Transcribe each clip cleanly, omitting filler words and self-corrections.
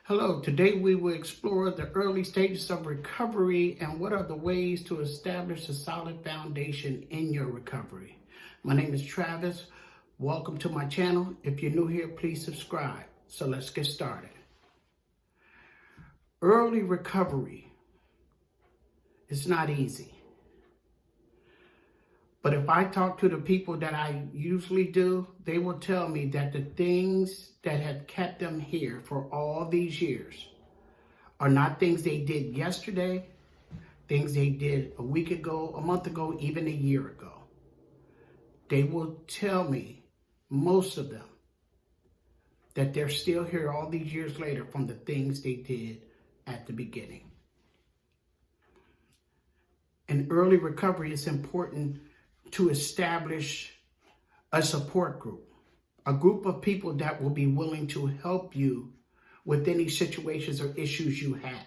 Hello, today we will explore the early stages of recovery and what are the ways to establish a solid foundation in your recovery. My name is Travis. Welcome to my channel. If you're new here, please subscribe. So let's get started. Early recovery is not easy. But if I talk to the people that I usually do, they will tell me that the things that have kept them here for all these years are not things they did yesterday, things they did a week ago, a month ago, even a year ago. They will tell me, most of them, that they're still here all these years later from the things they did at the beginning. In early recovery, it's important to establish a support group, a group of people that will be willing to help you with any situations or issues you have.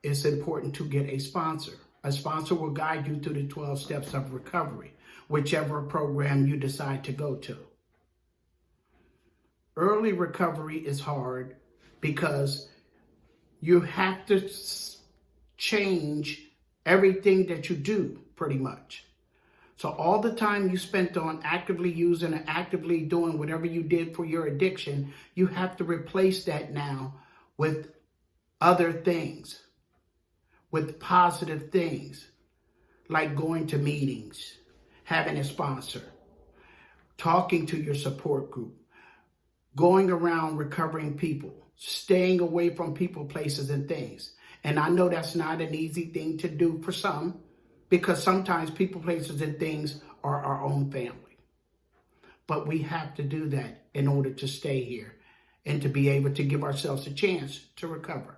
It's important to get a sponsor. A sponsor will guide you through the 12 steps of recovery, whichever program you decide to go to. Early recovery is hard because you have to change everything that you do, pretty much. So all the time you spent on actively using and actively doing whatever you did for your addiction, you have to replace that now with other things, with positive things, like going to meetings, having a sponsor, talking to your support group, going around recovering people, staying away from people, places, and things. And I know that's not an easy thing to do for some, because sometimes people, places, and things are our own family. But we have to do that in order to stay here and to be able to give ourselves a chance to recover.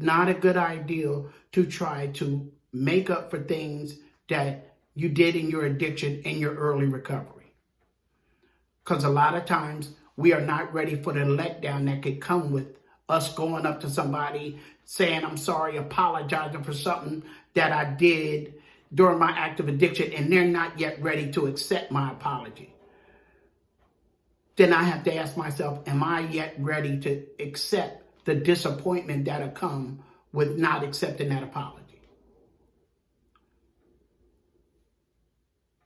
Not a good idea to try to make up for things that you did in your addiction in your early recovery. Because a lot of times we are not ready for the letdown that could come with us going up to somebody saying, I'm sorry, apologizing for something that I did during my active addiction, and they're not yet ready to accept my apology. Then I have to ask myself, am I yet ready to accept the disappointment that'll come with not accepting that apology?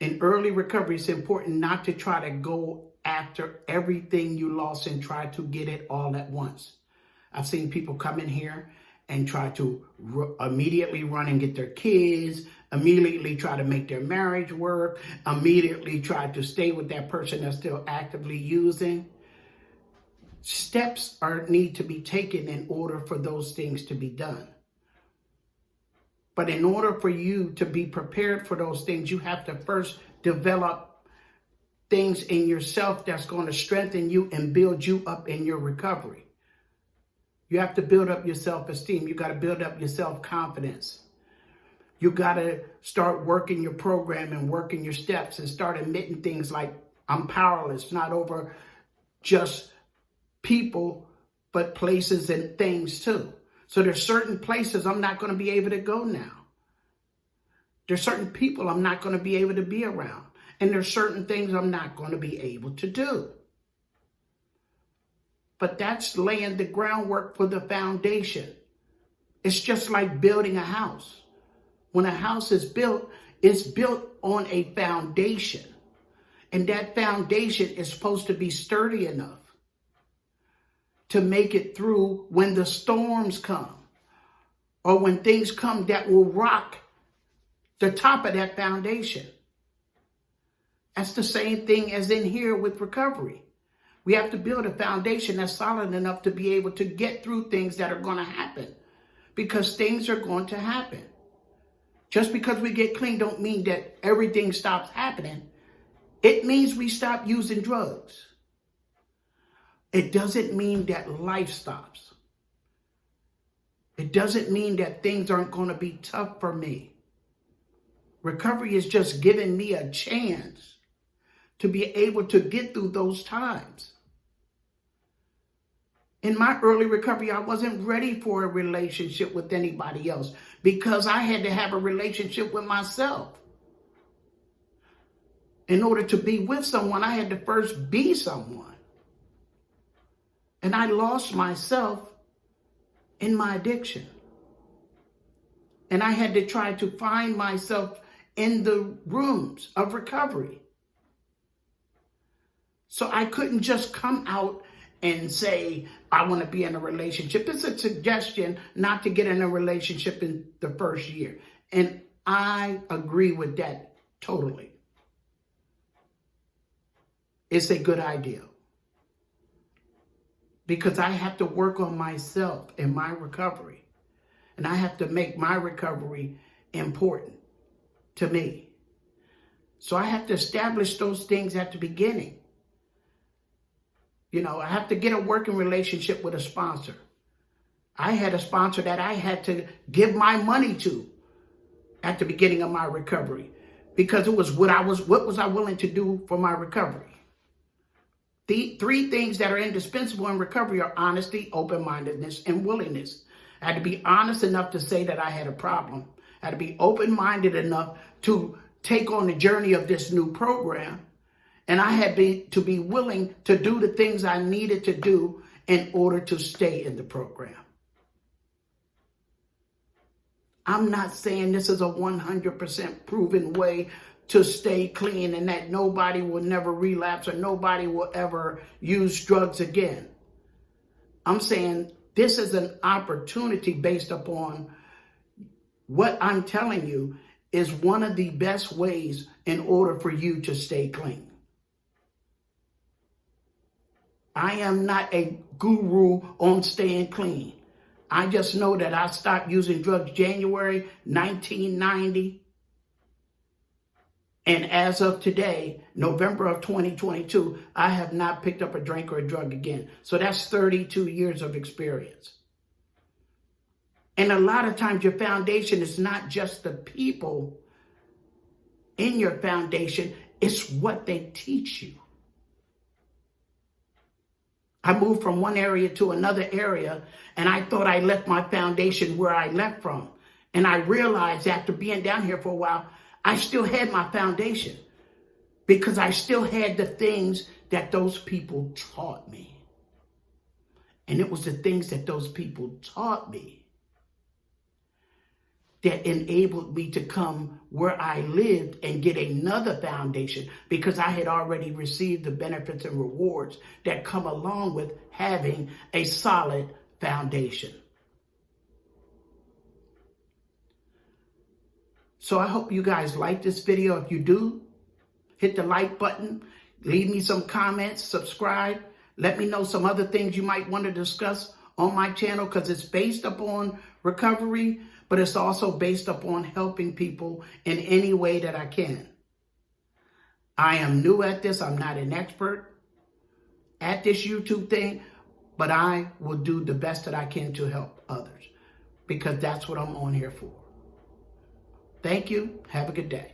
In early recovery, it's important not to try to go after everything you lost and try to get it all at once. I've seen people come in here and try to immediately run and get their kids, immediately try to make their marriage work, immediately try to stay with that person they're still actively using. Steps need to be taken in order for those things to be done. But in order for you to be prepared for those things, you have to first develop things in yourself that's going to strengthen you and build you up in your recovery. You have to build up your self-esteem. You got to build up your self-confidence. You got to start working your program and working your steps and start admitting things like, I'm powerless, not over just people, but places and things too. So there's certain places I'm not going to be able to go now. There's certain people I'm not going to be able to be around. And there's certain things I'm not going to be able to do. But that's laying the groundwork for the foundation. It's just like building a house. When a house is built, it's built on a foundation. And that foundation is supposed to be sturdy enough to make it through when the storms come, or when things come that will rock the top of that foundation. That's the same thing as in here with recovery. We have to build a foundation that's solid enough to be able to get through things that are going to happen, because things are going to happen. Just because we get clean don't mean that everything stops happening. It means we stop using drugs. It doesn't mean that life stops. It doesn't mean that things aren't going to be tough for me. Recovery is just giving me a chance to be able to get through those times. In my early recovery, I wasn't ready for a relationship with anybody else because I had to have a relationship with myself. In order to be with someone, I had to first be someone. And I lost myself in my addiction. And I had to try to find myself in the rooms of recovery. So I couldn't just come out and say, I want to be in a relationship. It's a suggestion not to get in a relationship in the first year. And I agree with that totally. It's a good idea. Because I have to work on myself and my recovery. And I have to make my recovery important to me. So I have to establish those things at the beginning. You know, I have to get a working relationship with a sponsor. I had a sponsor that I had to give my money to at the beginning of my recovery because it was what was I willing to do for my recovery. The three things that are indispensable in recovery are honesty, open-mindedness, and willingness. I had to be honest enough to say that I had a problem. I had to be open-minded enough to take on the journey of this new program. And I had to be willing to do the things I needed to do in order to stay in the program. I'm not saying this is a 100% proven way to stay clean and that nobody will never relapse or nobody will ever use drugs again. I'm saying this is an opportunity based upon what I'm telling you is one of the best ways in order for you to stay clean. I am not a guru on staying clean. I just know that I stopped using drugs January 1990. And as of today, November of 2022, I have not picked up a drink or a drug again. So that's 32 years of experience. And a lot of times your foundation is not just the people in your foundation, it's what they teach you. I moved from one area to another area, and I thought I left my foundation where I left from. And I realized after being down here for a while, I still had my foundation because I still had the things that those people taught me. And it was the things that those people taught me that enabled me to come where I lived and get another foundation because I had already received the benefits and rewards that come along with having a solid foundation. So I hope you guys like this video. If you do, hit the like button, leave me some comments, subscribe. Let me know some other things you might want to discuss on my channel because it's based upon recovery, but it's also based upon helping people in any way that I can. I am new at this. I'm not an expert at this YouTube thing, but I will do the best that I can to help others because that's what I'm on here for. Thank you. Have a good day.